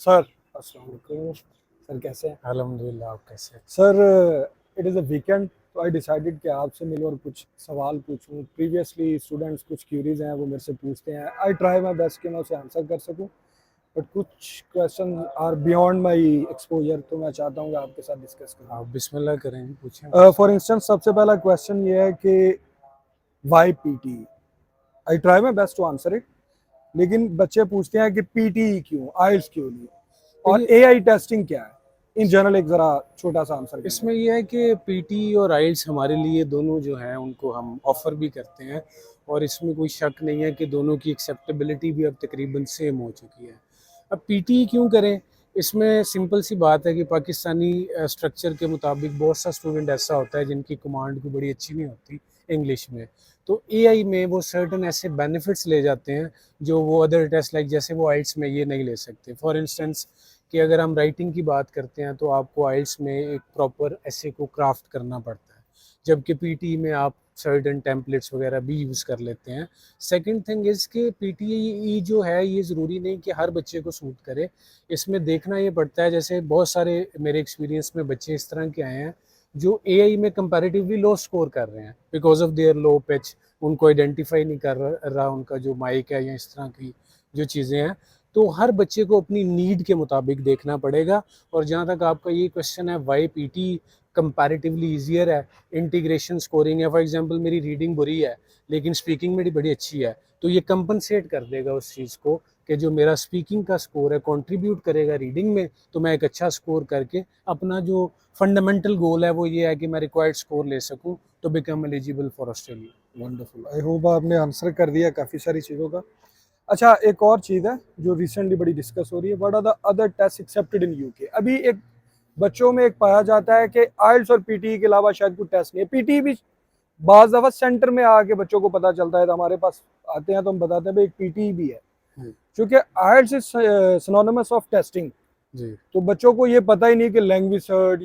Sir अस्सलाम वालेकुम। Sir कैसे हैं? अल्हम्दुलिल्लाह। आप कैसे हैं? Sir it is a weekend तो आई डिसाइडेड कि आपसे मिलूं और कुछ सवाल पूछूं। प्रीवियसली स्टूडेंट्स कुछ क्यूरीज हैं वो मेरे से पूछते हैं। आई ट्राई माय बेस्ट कि मैं उसे आंसर कर सकूं, बट कुछ question are beyond my exposure, तो मैं चाहता हूं कि आपके साथ डिस्कस आप बिस्मिल्लाह करें, पूछें कुछ। करूं। फॉर इंस्टेंस सबसे पहला क्वेश्चन ये है कि why PT. I try my best to answer it, लेकिन बच्चे पूछते हैं कि पीटी क्यों, आइल्स क्यों नहीं, और देखिए, एआई टेस्टिंग क्या है। इन जनरल एक ज़रा छोटा सा आंसर कर दें। इसमें यह है कि पीटी और आइल्स हमारे लिए दोनों जो हैं उनको हम ऑफ़र भी करते हैं, और इसमें कोई शक नहीं है कि दोनों की एक्सेप्टेबिलिटी भी अब तकरीबन सेम हो चुकी है। अब पीटी क्यों करें? इसमें सिंपल सी बात है कि पाकिस्तानी स्ट्रक्चर के मुताबिक बहुत सा स्टूडेंट ऐसा होता है जिनकी कमांड भी बड़ी अच्छी नहीं होती इंग्लिश में। तो एआई में वो सर्टेन ऐसे बेनिफिट्स ले जाते हैं जो वो अदर टेस्ट लाइक जैसे वो आइल्स में ये नहीं ले सकते। फॉर इंस्टेंस कि अगर हम राइटिंग की बात करते हैं तो आपको आइल्स में एक प्रॉपर ऐसे को क्राफ्ट करना पड़ता है, जबकि पीटी में आप सर्टेन टेम्पलेट्स वगैरह भी यूज़ कर लेते हैं। सेकंड थिंग इज़ कि पीटी जो है ये ज़रूरी नहीं कि हर बच्चे को सूट करे। इसमें देखना ये पड़ता है, जैसे बहुत सारे मेरे एक्सपीरियंस में बच्चे इस तरह के आए हैं जो एआई में कंपैरेटिवली लो स्कोर कर रहे हैं because of their low pitch. उनको आइडेंटिफाई नहीं कर रहा उनका जो माइक है या इस तरह की जो चीज़ें हैं। तो हर बच्चे को अपनी नीड के मुताबिक देखना पड़ेगा। और जहाँ तक आपका ये क्वेश्चन है वाई पीटी कंपैरेटिवली ईजियर है, इंटीग्रेशन स्कोरिंग है, फॉर एग्जांपल मेरी रीडिंग बुरी है लेकिन स्पीकिंग मेरी बड़ी अच्छी है, तो ये कंपनसेट कर देगा उस चीज़ को कि जो मेरा स्पीकिंग का स्कोर है कंट्रीब्यूट करेगा रीडिंग में, तो मैं एक अच्छा स्कोर करके अपना जो फंडामेंटल गोल है वो ये है कि मैं रिक्वायर्ड स्कोर ले सकूं to become eligible for Australia. Wonderful, I hope आपने आंसर कर दिया काफ़ी सारी चीज़ों का। अच्छा, एक और चीज़ है जो रिसेंटली बड़ी डिस्कस हो रही है, what are the other test accepted in UK. अभी एक बच्चों में एक पाया जाता है कि आइल्स और पीटी के अलावा शायद कोई टेस्ट नहीं है। पीटी भी बाज दफ़ा सेंटर में आके बच्चों को पता चलता है, तो हमारे पास आते हैं तो हम बताते हैं भाई एक पीटी भी है, क्योंकि आइल्स इज सिनोनिमस ऑफ टेस्टिंग। जी, तो बच्चों को ये पता ही नहीं कि लैंग्वेज सर्ट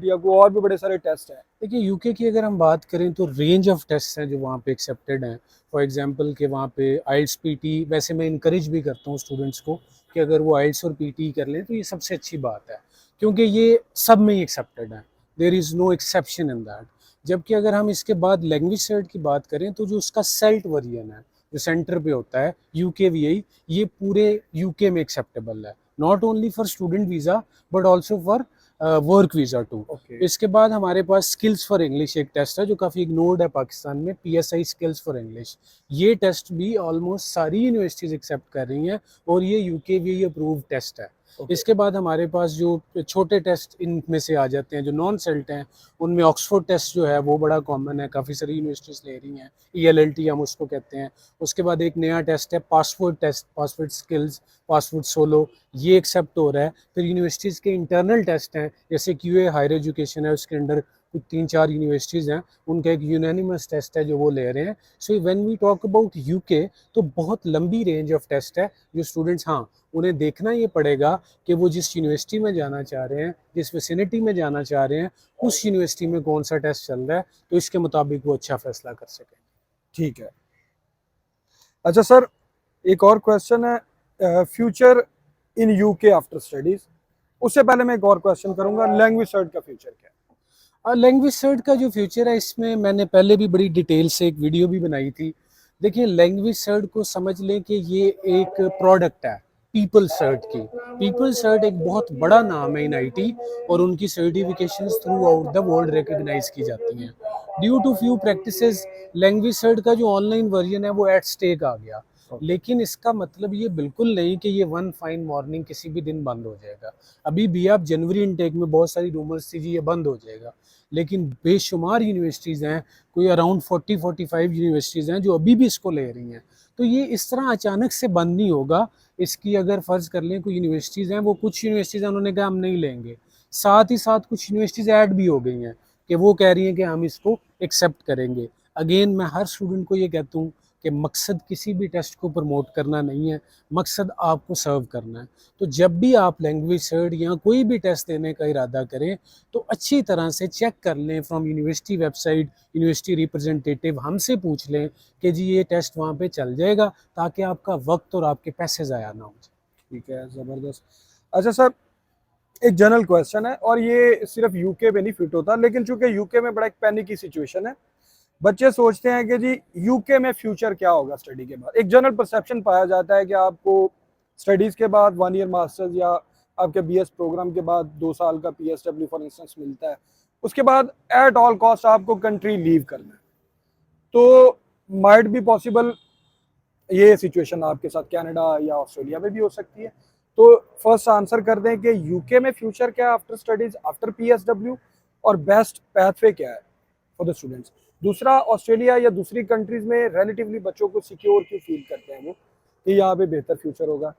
या कोई और भी बड़े सारे टेस्ट हैं। देखिए यूके की अगर हम बात करें तो रेंज ऑफ टेस्ट हैं जो वहाँ पे एक्सेप्टेड हैं। फॉर एग्जांपल कि वहाँ पे आइल्स पीटी, वैसे मैं इनकरेज भी करता हूँ स्टूडेंट्स को कि अगर वो आइल्स और पीटी कर लें तो ये सबसे अच्छी बात है, क्योंकि ये सब में ही एक्सेप्टेड है। There is no exception in that. जबकि अगर हम इसके बाद लैंग्वेज सर्ट की बात करें तो जो उसका सेल्ट वर्जन है जो सेंटर पे होता है यूके वी, ये पूरे यूके में एक्सेप्टेबल है, not only for student visa but also for work visa too. Okay. इसके बाद हमारे पास स्किल्स फॉर इंग्लिश एक टेस्ट है जो काफ़ी इग्नोर्ड है पाकिस्तान में, पीएसआई स्किल्स फॉर इंग्लिश। ये टेस्ट भी ऑलमोस्ट सारी यूनिवर्सिटीज़ एक्सेप्ट कर रही हैं और ये यूकेवीए अप्रूव्ड टेस्ट है। ओके। इसके बाद हमारे पास जो छोटे टेस्ट इनमें से आ जाते हैं जो नॉन सेल्ट हैं, उनमें ऑक्सफोर्ड टेस्ट जो है वो बड़ा कॉमन है, काफ़ी सारी यूनिवर्सिटीज़ ले रही हैं, ईएलएलटी हम उसको कहते हैं। उसके बाद एक नया टेस्ट है password test, password skills, password solo, ये एक्सेप्ट हो रहा है। फिर यूनिवर्सिटीज़ के इंटरनल टेस्ट हैं जैसे क्यूए हायर एजुकेशन है, उसके अंडर कुछ 3-4 यूनिवर्सिटीज़ हैं, उनका एक यूनानिमस टेस्ट है जो वो ले रहे हैं। So when we talk about UK तो बहुत लंबी रेंज ऑफ टेस्ट है जो स्टूडेंट्स, हाँ, उन्हें देखना ये पड़ेगा कि वो जिस यूनिवर्सिटी में जाना चाह रहे हैं, जिस विसिनिटी में जाना चाह रहे हैं, उस यूनिवर्सिटी में कौन सा टेस्ट चल रहा है, तो इसके मुताबिक वो अच्छा फैसला कर सकें। ठीक है। अच्छा सर, एक और क्वेश्चन है, future in UK after studies. उससे पहले मैं एक और क्वेश्चन करूंगा, लैंग्वेज सर्ट का फ्यूचर क्या है? और लैंग्वेज सर्ट का जो फ्यूचर है इसमें मैंने पहले भी बड़ी डिटेल से एक वीडियो भी बनाई थी। देखिए लैंग्वेज सर्ट को समझ लें कि ये एक प्रोडक्ट है पीपल सर्ट की। पीपल सर्ट एक बहुत बड़ा नाम है इन आईटी, और उनकी certifications throughout the world recognize की जाती हैं। Due to few practices language cert का जो ऑनलाइन वर्जन है वो एट स्टेक आ गया। ओके। लेकिन इसका मतलब ये बिल्कुल नहीं कि ये वन फाइन मॉर्निंग किसी भी दिन बंद हो जाएगा। अभी भी आप जनवरी इनटेक में बहुत सारी रूमर्स थी जी ये बंद हो जाएगा, लेकिन बेशुमार यूनिवर्सिटीज़ हैं, कोई अराउंड 40-45 यूनिवर्सिटीज़ हैं जो अभी भी इसको ले रही हैं। तो ये इस तरह अचानक से बंद नहीं होगा। इसकी अगर फ़र्ज़ कर लें कोई यूनिवर्सिटीज़ हैं, वो कुछ यूनिवर्सिटीज़ हैं उन्होंने कहा हम नहीं लेंगे, साथ ही साथ कुछ यूनिवर्सिटीज़ ऐड भी हो गई हैं कि वो कह रही हैं कि हम इसको एक्सेप्ट करेंगे। अगेन मैं हर स्टूडेंट को ये कहता हूँ कि मकसद किसी भी टेस्ट को प्रमोट करना नहीं है, मकसद आपको सर्व करना है। तो जब भी आप लैंग्वेज सर्ट या कोई भी टेस्ट देने का इरादा करें तो अच्छी तरह से चेक कर लें from university website, university representative हमसे पूछ लें कि जी ये टेस्ट वहाँ पे चल जाएगा, ताकि आपका वक्त और आपके पैसे ज़ाया ना हो जाए। ठीक है, ज़बरदस्त। अच्छा सर, एक जनरल क्वेश्चन है और ये सिर्फ यूके में नहीं फिट होता, लेकिन चूंकि यूके में बड़ा एक पैनिक की सिचुएशन है, बच्चे सोचते हैं कि जी यूके में फ्यूचर क्या होगा स्टडी के बाद। एक जनरल परसेप्शन पाया जाता है कि आपको स्टडीज के बाद 1 ईयर मास्टर्स या आपके बीएस प्रोग्राम के बाद 2 साल का पीएसडब्ल्यू फॉर इंस्टेंस मिलता है, उसके बाद एट ऑल कॉस्ट आपको कंट्री लीव करना है। तो माइट बी पॉसिबल ये सिचुएशन आपके साथ कनाडा या ऑस्ट्रेलिया में भी हो सकती है। तो फर्स्ट आंसर कर दें कि यूके में फ्यूचर क्या है आफ्टर स्टडीज आफ्टर पीएसडब्ल्यू, और बेस्ट पाथवे क्या है फॉर द स्टूडेंट्स। दूसरा, ऑस्ट्रेलिया या दूसरी कंट्रीज में रिलेटिवली बच्चों को सिक्योर क्यों फील करते हैं वो कि यहाँ पे बेहतर फ्यूचर होगा।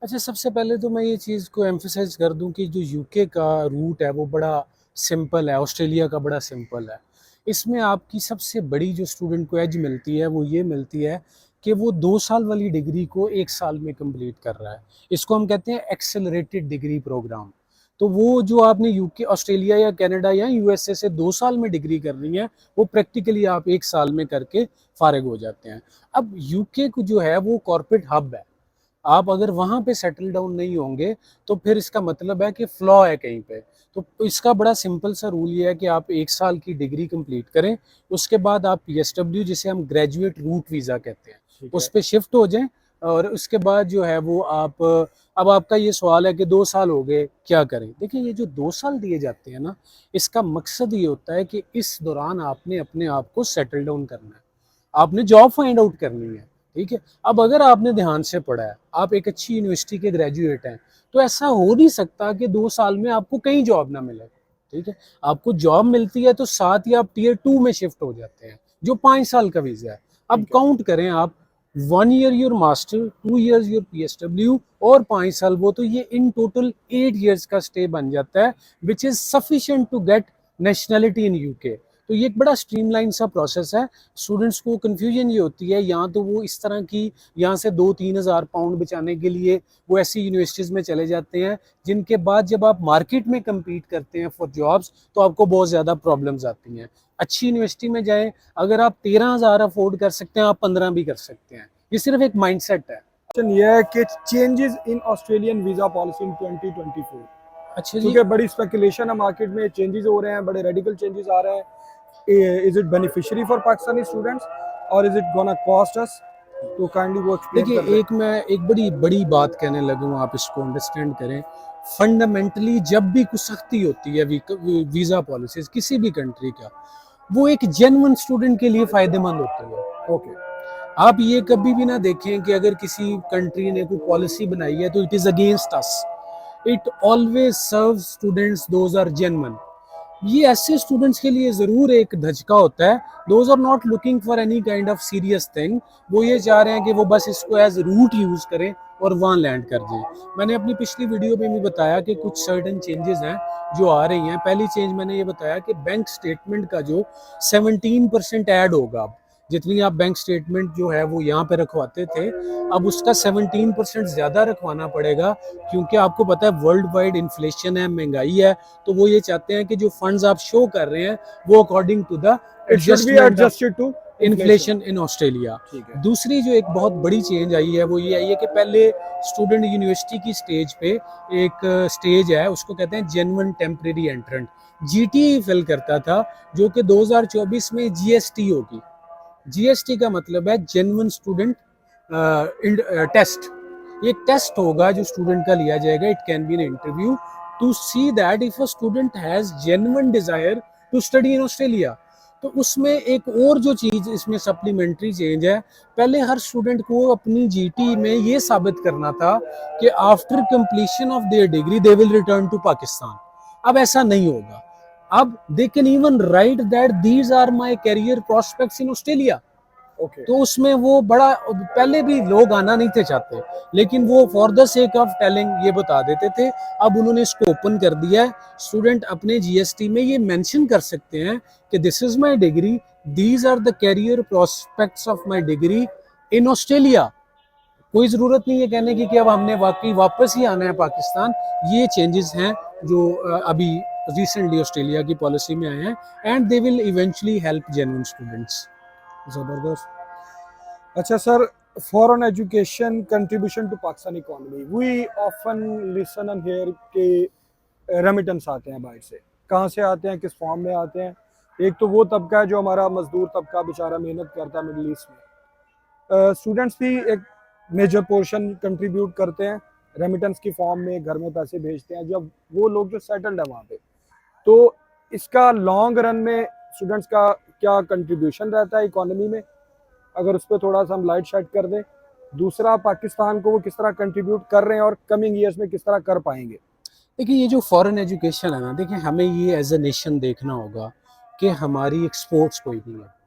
अच्छा, सबसे पहले तो मैं ये चीज़ को एम्फसाइज कर दूं कि जो यूके का रूट है वो बड़ा सिंपल है, ऑस्ट्रेलिया का बड़ा सिंपल है। इसमें आपकी सबसे बड़ी जो स्टूडेंट को एज मिलती है वो ये मिलती है कि वो 2 साल वाली डिग्री को 1 साल में कंप्लीट कर रहा है। इसको हम कहते हैं एक्सेलरेटेड डिग्री प्रोग्राम। तो वो जो आपने यूके, ऑस्ट्रेलिया या कनाडा या यूएसए से 2 साल में डिग्री करनी है, वो प्रैक्टिकली आप 1 साल में करके फारिग हो जाते हैं। अब यूके को जो है वो कॉर्पोरेट हब है। आप अगर वहाँ पे सेटल डाउन नहीं होंगे तो फिर इसका मतलब है कि फ्लॉ है कहीं पे। तो इसका बड़ा सिंपल सा रूल ये है कि आप 1 साल की डिग्री कंप्लीट करें, उसके बाद आप पीएसडब्ल्यू, जिसे हम ग्रेजुएट रूट वीज़ा कहते हैं, ठीक उस है। पे शिफ्ट हो जाएं। और उसके बाद जो है वो आप, अब आपका ये सवाल है कि 2 साल हो गए क्या करें। देखिए, ये जो 2 साल दिए जाते हैं ना, इसका मकसद ये होता है कि इस दौरान आपने अपने आप को सेटल डाउन करना है, आपने जॉब फाइंड आउट करनी है। ठीक है, अब अगर आपने ध्यान से पढ़ा है, आप एक अच्छी यूनिवर्सिटी के ग्रेजुएट हैं, तो ऐसा हो नहीं सकता कि 2 साल में आपको कहीं जॉब ना मिले। ठीक है, आपको जॉब मिलती है तो साथ ही आप टियर 2 में शिफ्ट हो जाते हैं, जो 5 साल का वीजा है। अब काउंट करें आप, 1 year your master, 2 years your PSW और 5 साल वो, तो ये इन टोटल 8 ईयर्स का स्टे बन जाता है, which is sufficient to get nationality in UK. तो ये एक बड़ा स्ट्रीमलाइन सा प्रोसेस है। स्टूडेंट्स को कन्फ्यूजन ये होती है, यहाँ तो वो इस तरह की, यहाँ से 2-3 हज़ार पाउंड बचाने के लिए वो ऐसी यूनिवर्सिटीज़ में चले जाते हैं, जिनके बाद जब आप मार्केट में कम्पीट करते हैं फॉर जॉब्स तो आपको बहुत ज़्यादा प्रॉब्लम्स आती हैं। अच्छी यूनिवर्सिटी में जाएं, अगर आप 13 हज़ार अफोर्ड कर सकते हैं, आप 15 भी कर सकते हैं। ये सिर्फ एक माइंडसेट है। क्वेश्चन ये है कि changes in Australian visa policy in 2024, अच्छा जी, क्योंकि बड़ी स्पेकुलेशन है मार्केट में, चेंजेस हो रहे हैं, बड़े रेडिकल चेंजेस आ रहे हैं। Is it beneficiary for Pakistani students और is it gonna cost us? तो काइंडली वो एक्सप्लेन देखिए, कर दें। मैं एक बड़ी बड़ी बात कहने लगा हूँ, आप इसको अंडरस्टैंड करें। फंडामेंटली जब भी कुछ सख्ती होती है वीज़ा पॉलिसीज किसी भी कंट्री का, वो एक जेन्युइन स्टूडेंट के लिए फ़ायदेमंद होती है। ओके। आप ये कभी भी ना देखें कि अगर किसी कंट्री ने कोई पॉलिसी बनाई है तो it is against us. It always serve students those are genuine. ये ऐसे स्टूडेंट्स के लिए ज़रूर एक धचका होता है, those are not looking for any kind of serious thing. वो ये चाह रहे हैं कि वो बस इसको एज रूट यूज़ करें और वहाँ लैंड कर जाएं। मैंने अपनी पिछली वीडियो में भी बताया कि कुछ सर्टन चेंजेस हैं जो आ रही हैं। पहली चेंज मैंने ये बताया कि बैंक स्टेटमेंट का जो 17% ऐड होगा। अब जितनी आप बैंक स्टेटमेंट जो है वो यहाँ पे रखवाते थे, अब उसका 17% ज़्यादा रखवाना पड़ेगा, क्योंकि आपको पता है वर्ल्ड वाइड इन्फ्लेशन है, महंगाई है। तो वो ये चाहते हैं कि जो फंड्स आप शो कर रहे हैं वो according to the it should be adjustment adjusted to inflation in Australia. ठीक है। दूसरी जो एक बहुत बड़ी चेंज आई है वो ये आई है कि पहले स्टूडेंट यूनिवर्सिटी की स्टेज पे एक स्टेज है, उसको कहते हैं genuine temporary entrant, GT fill करता था, जो कि 2024 में जीएसटी होगी। जीएसटी का मतलब है जेन्युइन स्टूडेंट टेस्ट। ये टेस्ट होगा जो स्टूडेंट का लिया जाएगा, it can be an interview to see that if a student has genuine desire to study in Australia. तो उसमें एक और जो चीज़ इसमें सप्लीमेंट्री चेंज है, पहले हर स्टूडेंट को अपनी जीटी में ये साबित करना था कि after completion of their degree they will return to Pakistan. अब ऐसा नहीं होगा। अब they can even write that these are my career prospects in Australia. Okay. तो उसमें वो बड़ा, पहले भी लोग आना नहीं थे चाहते, लेकिन वो for the sake of telling ये बता देते थे। अब उन्होंने इसको ओपन कर दिया है। स्टूडेंट अपने जीएसटी में ये मेंशन कर सकते हैं कि this is my degree, these are the career prospects of my degree in Australia. कोई ज़रूरत नहीं है कहने की कि अब हमने वाकई वापस ही आना है पाकिस्तान। ये चेंजेस हैं जो अभी रिसेंटली ऑस्ट्रेलिया की पॉलिसी में आए हैं, and they will eventually help genuine students. ज़बरदस्त। अच्छा sir, foreign education contribution to Pakistan economy. We often listen and hear कि रेमिटेंस आते हैं बाहर से, कहाँ से आते हैं, किस फॉर्म में आते हैं। एक तो वो तबका है जो हमारा मजदूर तबका बेचारा मेहनत करता है मिडिल ईस्ट में। स्टूडेंट्स भी एक मेजर पोर्शन कंट्रीब्यूट करते हैं रेमिटेंस की फॉर्म में, घर में पैसे भेजते हैं जब वो लोग जो सेटल्ड है वहाँ पे। तो इसका लॉन्ग रन में स्टूडेंट्स का क्या कंट्रीब्यूशन रहता है इकोनॉमी में, अगर उस पर थोड़ा सा हम लाइट शाइट कर दें। दूसरा, पाकिस्तान को वो किस तरह कंट्रीब्यूट कर रहे हैं और कमिंग ईयर्स में किस तरह कर पाएंगे। देखिए ये जो फॉरेन एजुकेशन है ना, देखिए हमें ये एज ए नेशन देखना होगा कि हमारी एक्सपोर्ट्स कोई नहीं है।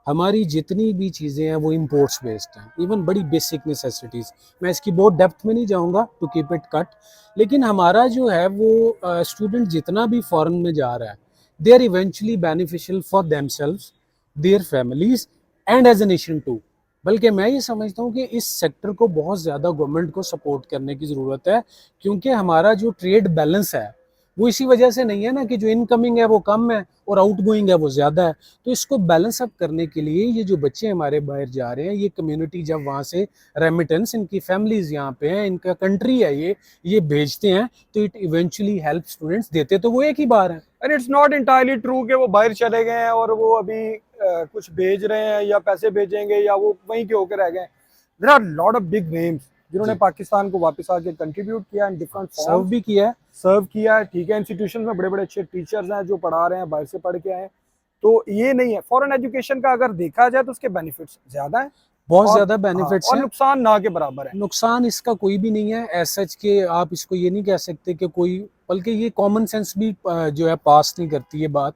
हमारी जितनी भी चीज़ें हैं वो इंपोर्ट्स बेस्ड हैं, इवन बड़ी बेसिक नेसेसिटीज़। मैं इसकी बहुत डेप्थ में नहीं जाऊंगा टू कीप इट कट, लेकिन हमारा जो है वो स्टूडेंट जितना भी फॉरेन में जा रहा है, they are eventually beneficial for themselves, their families and as a nation too. बल्कि मैं ये समझता हूँ कि इस सेक्टर को बहुत ज़्यादा गवर्नमेंट को सपोर्ट करने की ज़रूरत है, क्योंकि हमारा जो ट्रेड बैलेंस है वो इसी वजह से नहीं है ना कि जो इनकमिंग है वो कम है और आउटगोइंग है वो ज़्यादा है। तो इसको बैलेंस अप करने के लिए ये जो बच्चे हमारे बाहर जा रहे हैं, ये कम्युनिटी जब वहाँ से रेमिटेंस, इनकी फैमिलीज यहाँ पे हैं, इनका कंट्री है ये भेजते हैं, तो इट इवेंचुअली हेल्प स्टूडेंट्स। देते तो वो एक ही बार है। And it's not entirely true कि वो बाहर चले गए हैं और वो अभी कुछ भेज रहे हैं या पैसे भेजेंगे या वो वहीं के होकर रह गए। There are lot of big names जिन्होंने जी। पाकिस्तान को वापस आके कंट्रीब्यूट किया इन डिफरेंट सर्व फॉर्म, भी किया है। सर्व किया है। ठीक है, इंस्टीट्यूशन में बड़े बड़े अच्छे टीचर्स हैं जो पढ़ा रहे हैं, बाहर से पढ़ के आए हैं। तो ये नहीं है, फॉरेन एजुकेशन का अगर देखा जाए तो उसके बेनिफिट्स ज्यादा हैं बहुत और ज़्यादा बेनिफिट्स और हैं। नुकसान ना के बराबर है। नुकसान इसका कोई भी नहीं है एज सच के, आप इसको ये नहीं कह सकते कि कोई, बल्कि ये कॉमन सेंस भी जो है पास नहीं करती है बात